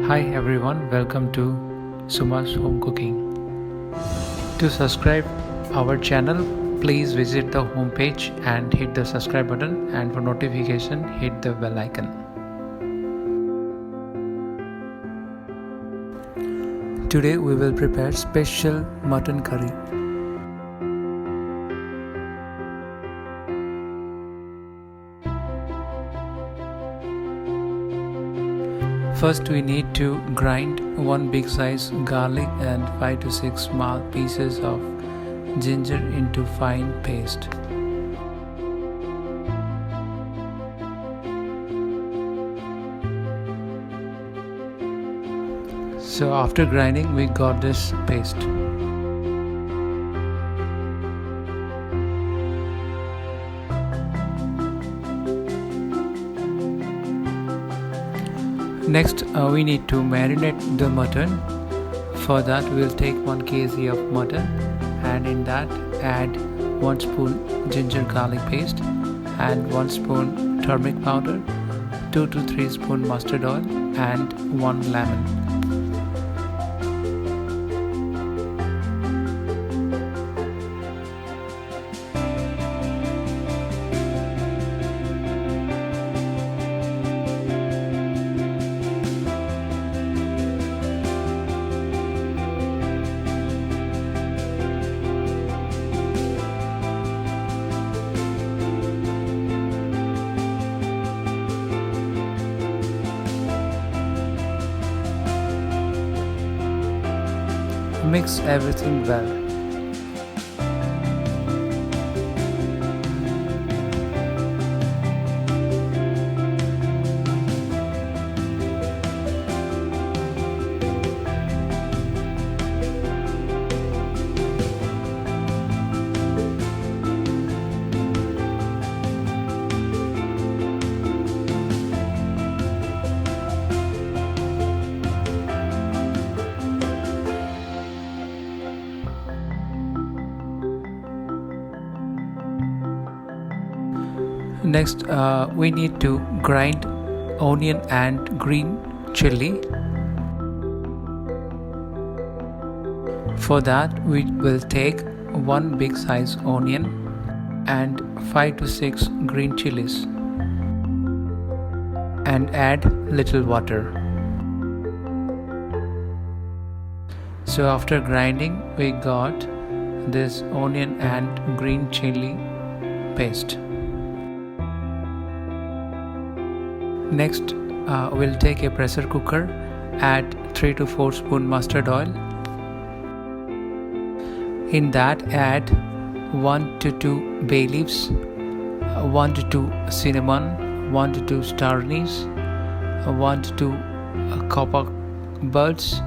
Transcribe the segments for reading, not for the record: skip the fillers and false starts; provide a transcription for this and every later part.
Hi everyone, welcome to Suma's Home Cooking. To subscribe our channel, please visit the homepage and hit the subscribe button, and for notification hit the bell icon. Today we will prepare special mutton curry. First we need to grind one big size garlic and 5 to 6 small pieces of ginger into fine paste. So after grinding we got this paste. Next we need to marinate the mutton. For that we will take 1 kg of mutton and in that add 1 spoon ginger garlic paste and 1 spoon turmeric powder, 2 to 3 spoon mustard oil and 1 lemon. Mix everything well. Next we need to grind onion and green chili. For that we will take 1 big size onion and 5 to 6 green chilies and add little water. So after grinding we got this onion and green chili paste. Next we'll take a pressure cooker, add 3 to 4 spoon mustard oil. In that add 1 to 2 bay leaves, 1 to 2 cinnamon, 1 to 2 star anise, 1 to 2 copper buds,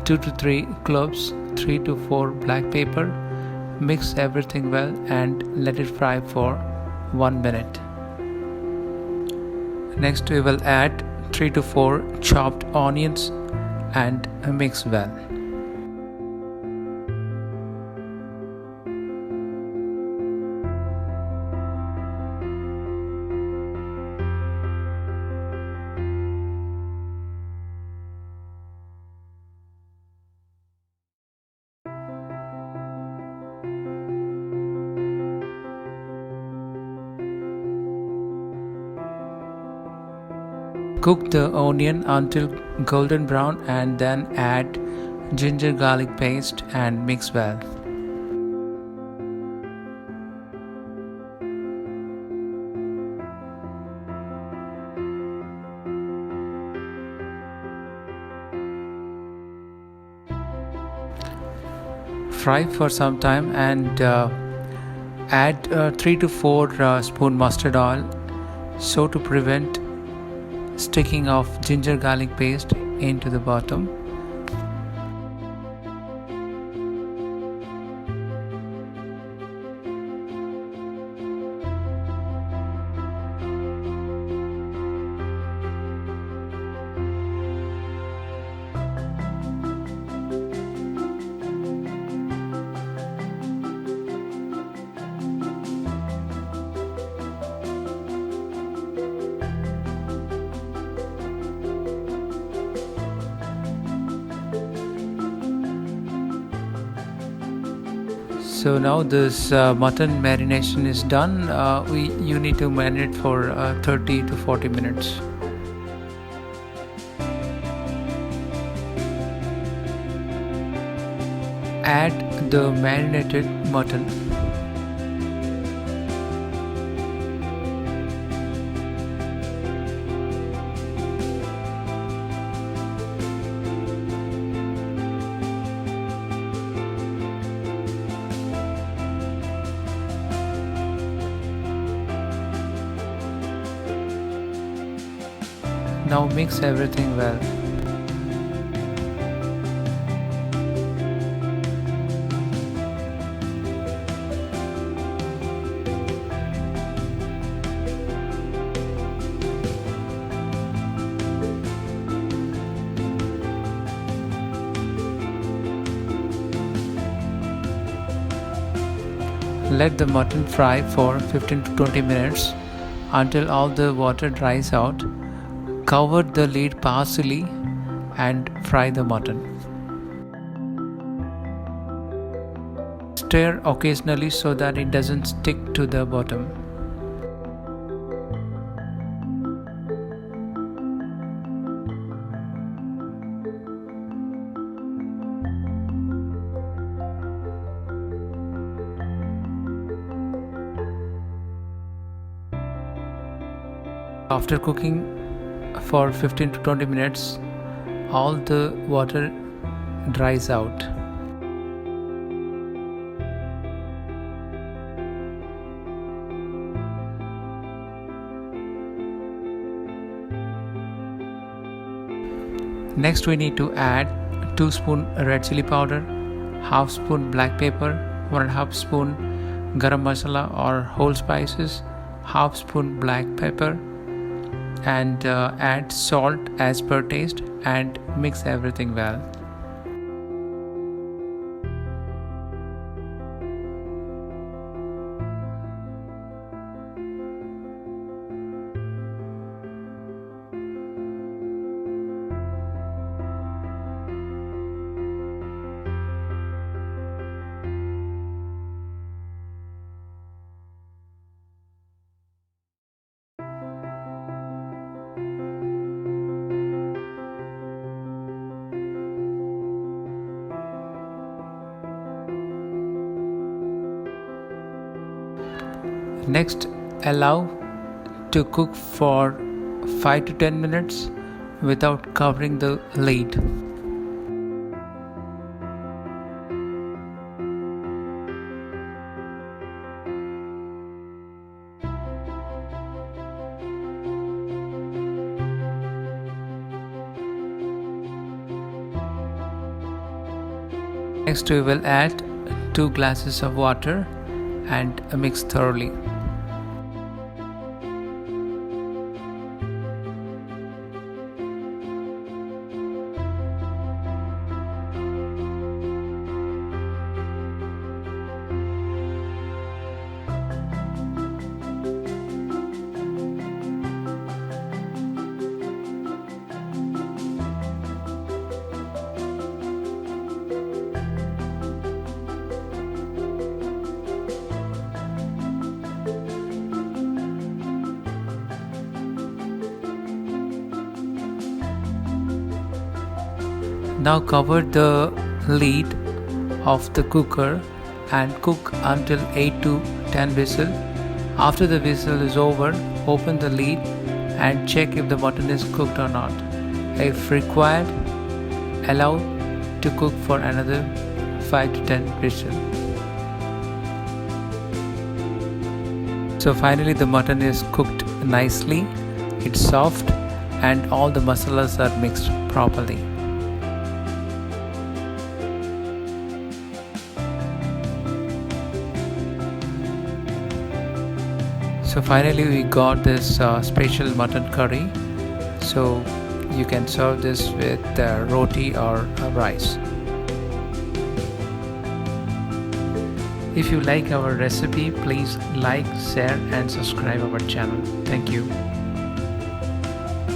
2 to 3 cloves, 3 to 4 black pepper. Mix everything well and let it fry for 1 minute. Next we will add 3 to 4 chopped onions and mix well. Cook the onion until golden brown and then add ginger garlic paste and mix well. Fry for some time and add 3 to 4 spoon mustard oil so to prevent sticking of ginger garlic paste into the bottom. So now this mutton marination is done. You need to marinate for 30 to 40 minutes. Add the marinated mutton. Now mix everything well. Let the mutton fry for 15 to 20 minutes until all the water dries out. Cover the lid partially and fry the mutton. Stir occasionally so that it doesn't stick to the bottom. After cooking for 15 to 20 minutes, all the water dries out. Next we need to add 2 spoon red chili powder, half spoon black pepper, 1.5 spoon garam masala or whole spices, half spoon black pepper, and add salt as per taste and mix everything well. Next, allow to cook for 5 to 10 minutes without covering the lid. Next, we will add 2 glasses of water and mix thoroughly. Now cover the lid of the cooker and cook until 8 to 10 whistles. After the whistle is over, open the lid and check if the mutton is cooked or not. If required, allow to cook for another 5 to 10 whistles. So finally the mutton is cooked nicely, it's soft and all the masalas are mixed properly. So finally we got this special mutton curry. So you can serve this with roti or rice. If you like our recipe, please like, share and subscribe our channel. Thank you.